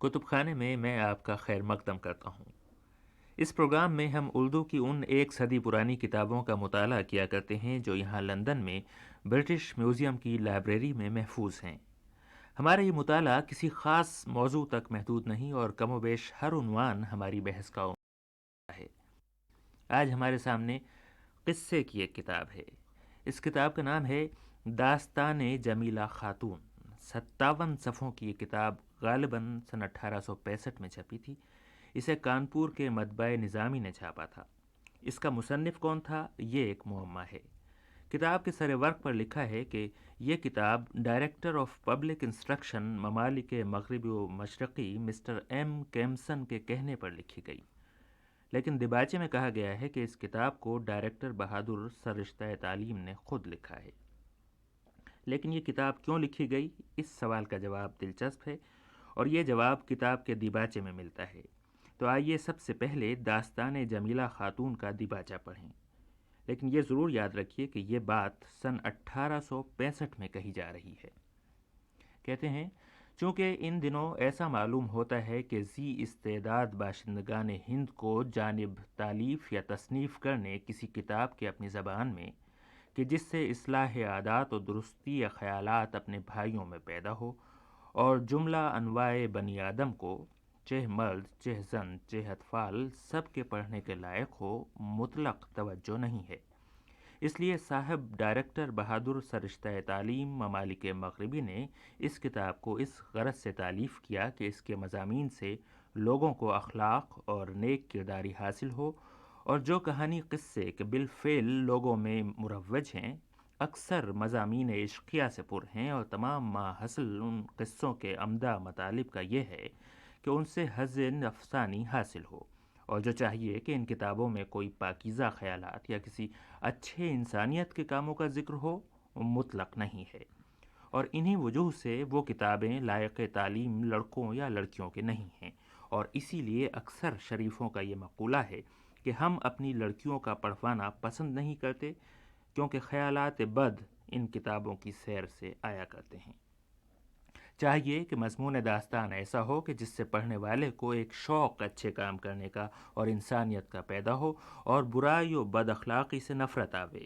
کتب خانے میں میں آپ کا خیر مقدم کرتا ہوں۔ اس پروگرام میں ہم اردو کی ان 1 صدی پرانی کتابوں کا مطالعہ کیا کرتے ہیں جو یہاں لندن میں برٹش میوزیم کی لائبریری میں محفوظ ہیں۔ ہمارا یہ مطالعہ کسی خاص موضوع تک محدود نہیں اور کم و بیش ہر عنوان ہماری بحث کا عنوان ہے۔ آج ہمارے سامنے قصے کی ایک کتاب ہے۔ اس کتاب کا نام ہے داستان جمیلہ خاتون۔ 57 صفحوں کی یہ کتاب غالباً سن 1865 میں چھپی تھی۔ اسے کانپور کے مطبع نظامی نے چھاپا تھا۔ اس کا مصنف کون تھا، یہ ایک معمہ ہے۔ کتاب کے سر ورق پر لکھا ہے کہ یہ کتاب ڈائریکٹر آف پبلک انسٹرکشن ممالک مغربی و مشرقی مسٹر ایم کیمسن کے کہنے پر لکھی گئی، لیکن دیباچے میں کہا گیا ہے کہ اس کتاب کو ڈائریکٹر بہادر سرشتہ تعلیم نے خود لکھا ہے۔ لیکن یہ کتاب کیوں لکھی گئی، اس سوال کا جواب دلچسپ ہے، اور یہ جواب کتاب کے دیباچے میں ملتا ہے۔ تو آئیے سب سے پہلے داستان جمیلہ خاتون کا دیباچہ پڑھیں، لیکن یہ ضرور یاد رکھیے کہ یہ بات سن 1865 میں کہی جا رہی ہے۔ کہتے ہیں چونکہ ان دنوں ایسا معلوم ہوتا ہے کہ ذی استعداد باشندگان ہند کو جانب تالیف یا تصنیف کرنے کسی کتاب کے اپنی زبان میں کہ جس سے اصلاح عادات و درستی یا خیالات اپنے بھائیوں میں پیدا ہو، اور جملہ انواع بنی آدم کو چہ مرد چہ زن چہ اطفال سب کے پڑھنے کے لائق ہو، مطلق توجہ نہیں ہے۔ اس لیے صاحب ڈائریکٹر بہادر سرشتہ تعلیم ممالک مغربی نے اس کتاب کو اس غرض سے تالیف کیا کہ اس کے مضامین سے لوگوں کو اخلاق اور نیک کرداری حاصل ہو، اور جو کہانی قصے کے بالفعل لوگوں میں مروج ہیں اکثر مضامین عشقیہ سے پر ہیں، اور تمام ما حاصل ان قصوں کے عمدہ مطالب کا یہ ہے کہ ان سے حظ نفسانی حاصل ہو، اور جو چاہیے کہ ان کتابوں میں کوئی پاکیزہ خیالات یا کسی اچھے انسانیت کے کاموں کا ذکر ہو، مطلق نہیں ہے، اور انہی وجوہ سے وہ کتابیں لائق تعلیم لڑکوں یا لڑکیوں کے نہیں ہیں، اور اسی لیے اکثر شریفوں کا یہ مقولہ ہے کہ ہم اپنی لڑکیوں کا پڑھوانا پسند نہیں کرتے کیونکہ خیالات بد ان کتابوں کی سیر سے آیا کرتے ہیں۔ چاہیے کہ مضمون داستان ایسا ہو کہ جس سے پڑھنے والے کو ایک شوق اچھے کام کرنے کا اور انسانیت کا پیدا ہو، اور برائی و بد اخلاقی سے نفرت آوے۔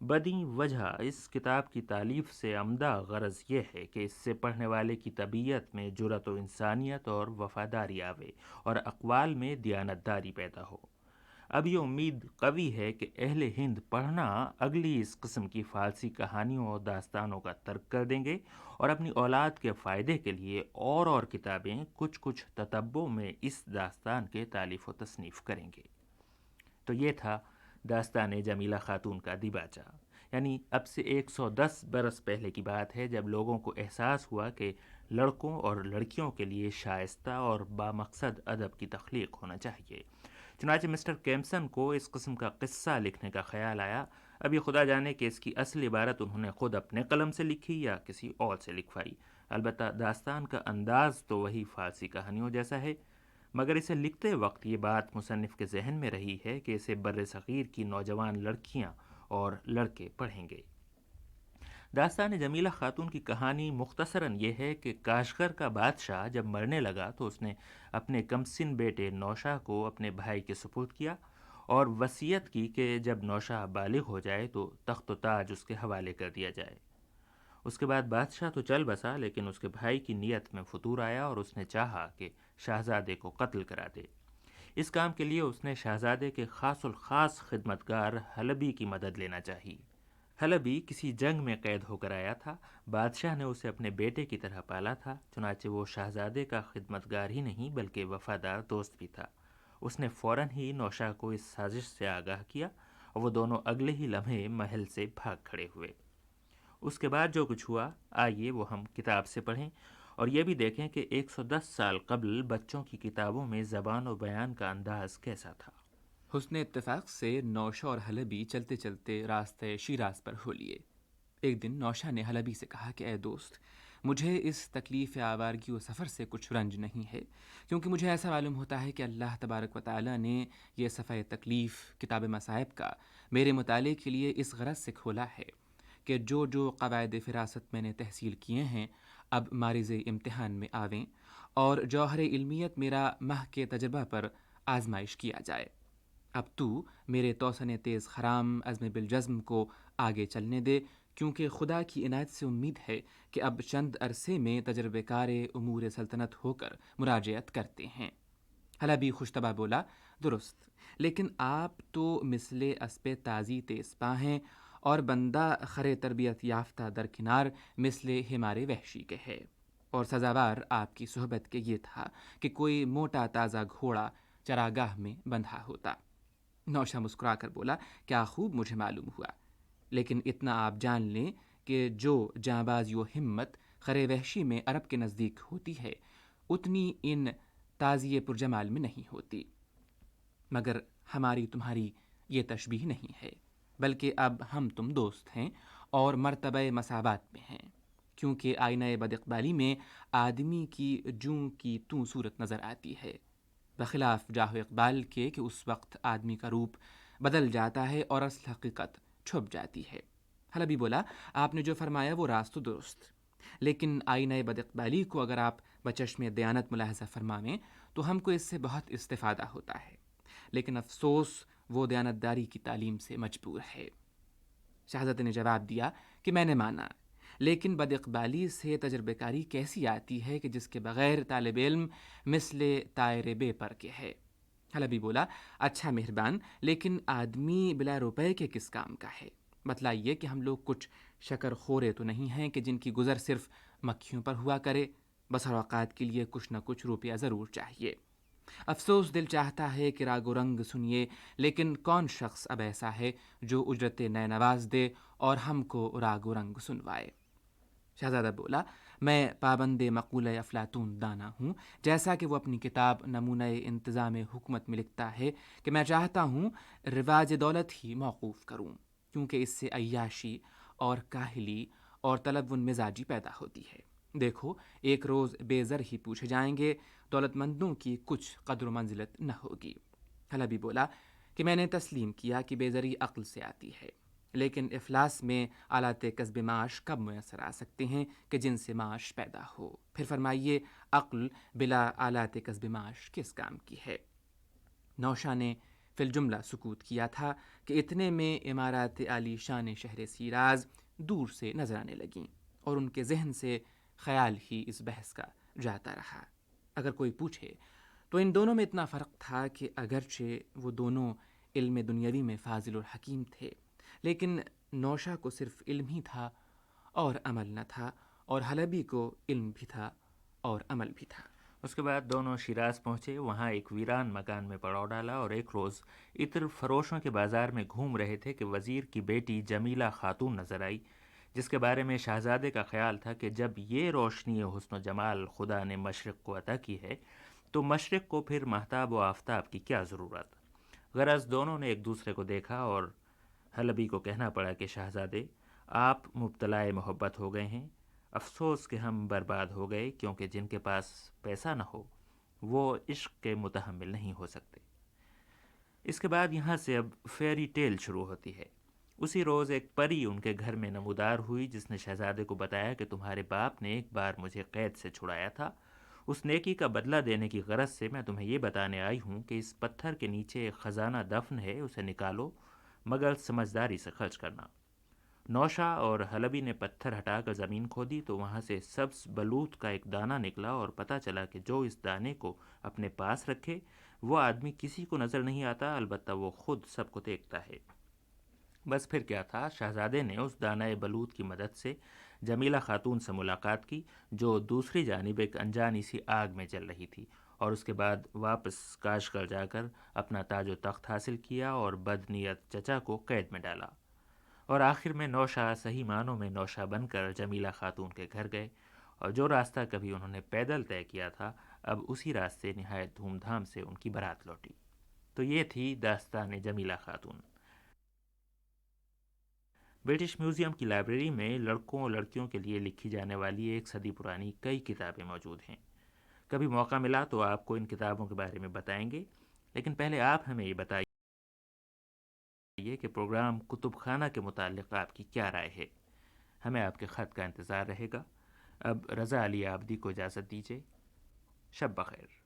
بدی وجہ اس کتاب کی تالیف سے عمدہ غرض یہ ہے کہ اس سے پڑھنے والے کی طبیعت میں جرأت و انسانیت اور وفاداری آوے، اور اقوال میں دیانتداری پیدا ہو۔ اب یہ امید قوی ہے کہ اہل ہند پڑھنا اگلی اس قسم کی فارسی کہانیوں اور داستانوں کا ترک کر دیں گے، اور اپنی اولاد کے فائدے کے لیے اور کتابیں کچھ تتبع میں اس داستان کے تالیف و تصنیف کریں گے۔ تو یہ تھا داستان جمیلہ خاتون کا دیباچہ، یعنی اب سے 110 برس پہلے کی بات ہے، جب لوگوں کو احساس ہوا کہ لڑکوں اور لڑکیوں کے لیے شائستہ اور بامقصد ادب کی تخلیق ہونا چاہیے۔ چنانچہ مسٹر کیمسن کو اس قسم کا قصہ لکھنے کا خیال آیا۔ اب یہ خدا جانے کہ اس کی اصل عبارت انہوں نے خود اپنے قلم سے لکھی یا کسی اور سے لکھوائی، البتہ داستان کا انداز تو وہی فارسی کہانیوں جیسا ہے، مگر اسے لکھتے وقت یہ بات مصنف کے ذہن میں رہی ہے کہ اسے بر صغیر کی نوجوان لڑکیاں اور لڑکے پڑھیں گے۔ داستان جمیلہ خاتون کی کہانی مختصراً یہ ہے کہ کاشغر کا بادشاہ جب مرنے لگا تو اس نے اپنے کمسن بیٹے نوشاہ کو اپنے بھائی کے سپرد کیا، اور وصیت کی کہ جب نوشاہ بالغ ہو جائے تو تخت و تاج اس کے حوالے کر دیا جائے۔ اس کے بعد بادشاہ تو چل بسا، لیکن اس کے بھائی کی نیت میں فتور آیا اور اس نے چاہا کہ شہزادے کو قتل کرا دے۔ اس کام کے لیے اس نے شہزادے کے خاص الخاص خدمتگار حلبی کی مدد لینا چاہی۔ حلبی کسی جنگ میں قید ہو کر آیا تھا، بادشاہ نے اسے اپنے بیٹے کی طرح پالا تھا، چنانچہ وہ شہزادے کا خدمتگار ہی نہیں بلکہ وفادار دوست بھی تھا۔ اس نے فوراً ہی نوشاہ کو اس سازش سے آگاہ کیا، اور وہ دونوں اگلے ہی لمحے محل سے بھاگ کھڑے ہوئے۔ اس کے بعد جو کچھ ہوا آئیے وہ ہم کتاب سے پڑھیں، اور یہ بھی دیکھیں کہ 110 سال قبل بچوں کی کتابوں میں زبان و بیان کا انداز کیسا تھا۔ حسن اتفاق سے نوشہ اور حلبی چلتے چلتے راستے شیراز پر ہو لیے۔ ایک دن نوشہ نے حلبی سے کہا کہ اے دوست، مجھے اس تکلیف آوارگی و سفر سے کچھ رنج نہیں ہے، کیونکہ مجھے ایسا معلوم ہوتا ہے کہ اللہ تبارک و تعالیٰ نے یہ صفحہ تکلیف کتاب مصائب کا میرے مطالعے کے لیے اس غرض سے کھولا ہے کہ جو قواعد فراست میں نے تحصیل کیے ہیں اب مارز امتحان میں آویں، اور جوہر علمیت میرا ماہ کے تجربہ پر آزمائش کیا جائے۔ اب تو میرے توسن تیز خرام عزم بالجزم کو آگے چلنے دے، کیونکہ خدا کی عنایت سے امید ہے کہ اب چند عرصے میں تجربے کار امور سلطنت ہو کر مراجعت کرتے ہیں۔ حلبی خوشطبع بولا، درست، لیکن آپ تو مثل اسب تازی تیز پا ہیں اور بندہ خر تربیت یافتہ درکنار مثل حمار وحشی کے ہے، اور سزاوار آپ کی صحبت کے یہ تھا کہ کوئی موٹا تازہ گھوڑا چراگاہ میں بندھا ہوتا۔ نوشا مسکرا کر بولا، کیا خوب مجھے معلوم ہوا، لیکن اتنا آپ جان لیں کہ جو جانبازی و ہمت خر وحشی میں عرب کے نزدیک ہوتی ہے اتنی ان تازی پرجمال میں نہیں ہوتی۔ مگر ہماری تمہاری یہ تشبیہ نہیں ہے، بلکہ اب ہم تم دوست ہیں اور مرتبہ مساوات میں ہیں، کیونکہ آئینہ بد اقبالی میں آدمی کی جوں کی توں صورت نظر آتی ہے، بخلاف جاہ و اقبال کے کہ اس وقت آدمی کا روپ بدل جاتا ہے اور اصل حقیقت چھپ جاتی ہے۔ حلبی بولا، آپ نے جو فرمایا وہ راست و درست، لیکن آئینہ بد اقبالی کو اگر آپ بچشم دیانت ملاحظہ فرمائیں تو ہم کو اس سے بہت استفادہ ہوتا ہے، لیکن افسوس وہ دیانتداری کی تعلیم سے مجبور ہے۔ شہزادے نے جواب دیا کہ میں نے مانا، لیکن بد اقبالی سے تجربہ کاری کیسی آتی ہے کہ جس کے بغیر طالب علم مثل طائر بے پر کے ہے۔ حلبی بولا، اچھا مہربان، لیکن آدمی بلا روپے کے کس کام کا ہے؟ بتلائیے کہ ہم لوگ کچھ شکر خورے تو نہیں ہیں کہ جن کی گزر صرف مکھیوں پر ہوا کرے، بس اوقات کے لیے کچھ نہ کچھ روپیہ ضرور چاہیے۔ افسوس دل چاہتا ہے کہ راگ و رنگ سنیے، لیکن کون شخص اب ایسا ہے جو اجرت نئے نواز دے اور ہم کو راگ و رنگ سنوائے؟ شہزادہ بولا، میں پابند مقولہ افلاطون دانا ہوں، جیسا کہ وہ اپنی کتاب نمونہ انتظام حکمت میں لکھتا ہے کہ میں چاہتا ہوں رواج دولت ہی موقوف کروں، کیونکہ اس سے عیاشی اور کاہلی اور تلون مزاجی پیدا ہوتی ہے۔ دیکھو، ایک روز بے زر ہی پوچھے جائیں گے، دولت مندوں کی کچھ قدر و منزلت نہ ہوگی۔ حلبی بولا کہ میں نے تسلیم کیا کہ بے زری عقل سے آتی ہے، لیکن افلاس میں آلات کسب معاش کب میسر آ سکتے ہیں کہ جن سے معاش پیدا ہو؟ پھر فرمائیے، عقل بلا آلات کسب معاش کس کام کی ہے؟ نوشا نے فی الجملہ سکوت کیا تھا کہ اتنے میں عمارات عالی شان شہر شیراز دور سے نظر آنے لگیں، اور ان کے ذہن سے خیال ہی اس بحث کا جاتا رہا۔ اگر کوئی پوچھے تو ان دونوں میں اتنا فرق تھا کہ اگرچہ وہ دونوں علم دنیاوی میں فاضل اور حکیم تھے، لیکن نوشا کو صرف علم ہی تھا اور عمل نہ تھا، اور حلبی کو علم بھی تھا اور عمل بھی تھا۔ اس کے بعد دونوں شیراز پہنچے، وہاں ایک ویران مکان میں پڑاؤ ڈالا، اور ایک روز عطر فروشوں کے بازار میں گھوم رہے تھے کہ وزیر کی بیٹی جمیلہ خاتون نظر آئی، جس کے بارے میں شہزادے کا خیال تھا کہ جب یہ روشنی حسن و جمال خدا نے مشرق کو عطا کی ہے تو مشرق کو پھر مہتاب و آفتاب کی کیا ضرورت۔ غرض دونوں نے ایک دوسرے کو دیکھا اور حلبی کو کہنا پڑا کہ شہزادے، آپ مبتلا محبت ہو گئے ہیں، افسوس کہ ہم برباد ہو گئے، کیونکہ جن کے پاس پیسہ نہ ہو وہ عشق کے متحمل نہیں ہو سکتے۔ اس کے بعد یہاں سے اب فیری ٹیل شروع ہوتی ہے۔ اسی روز ایک پری ان کے گھر میں نمودار ہوئی، جس نے شہزادے کو بتایا کہ تمہارے باپ نے ایک بار مجھے قید سے چھڑایا تھا، اس نیکی کا بدلہ دینے کی غرض سے میں تمہیں یہ بتانے آئی ہوں کہ اس پتھر کے نیچے ایک خزانہ دفن ہے، اسے نکالو، مگر سمجھداری سے خرچ کرنا۔ نوشا اور حلبی نے پتھر ہٹا کر زمین کھودی تو وہاں سے سبز بلوط کا ایک دانہ نکلا، اور پتہ چلا کہ جو اس دانے کو اپنے پاس رکھے وہ آدمی کسی کو نظر نہیں آتا، البتہ وہ خود سب کو دیکھتا ہے۔ بس پھر کیا تھا، شہزادے نے اس دانہ بلوط کی مدد سے جمیلہ خاتون سے ملاقات کی، جو دوسری جانب ایک انجانی سی آگ میں جل رہی تھی، اور اس کے بعد واپس کاشغر جا کر اپنا تاج و تخت حاصل کیا اور بدنیت چچا کو قید میں ڈالا، اور آخر میں نوشا صحیح معنوں میں نوشا بن کر جمیلہ خاتون کے گھر گئے، اور جو راستہ کبھی انہوں نے پیدل طے کیا تھا اب اسی راستے نہایت دھوم دھام سے ان کی بارات لوٹی۔ تو یہ تھی داستان جمیلہ خاتون۔ برٹش میوزیم کی لائبریری میں لڑکوں اور لڑکیوں کے لیے لکھی جانے والی ایک صدی پرانی کئی کتابیں موجود ہیں۔ کبھی موقع ملا تو آپ کو ان کتابوں کے بارے میں بتائیں گے، لیکن پہلے آپ ہمیں یہ بتائیے کہ پروگرام کتب خانہ کے متعلق آپ کی کیا رائے ہے۔ ہمیں آپ کے خط کا انتظار رہے گا۔ اب رضا علی عابدی کو اجازت دیجیے۔ شب بخیر.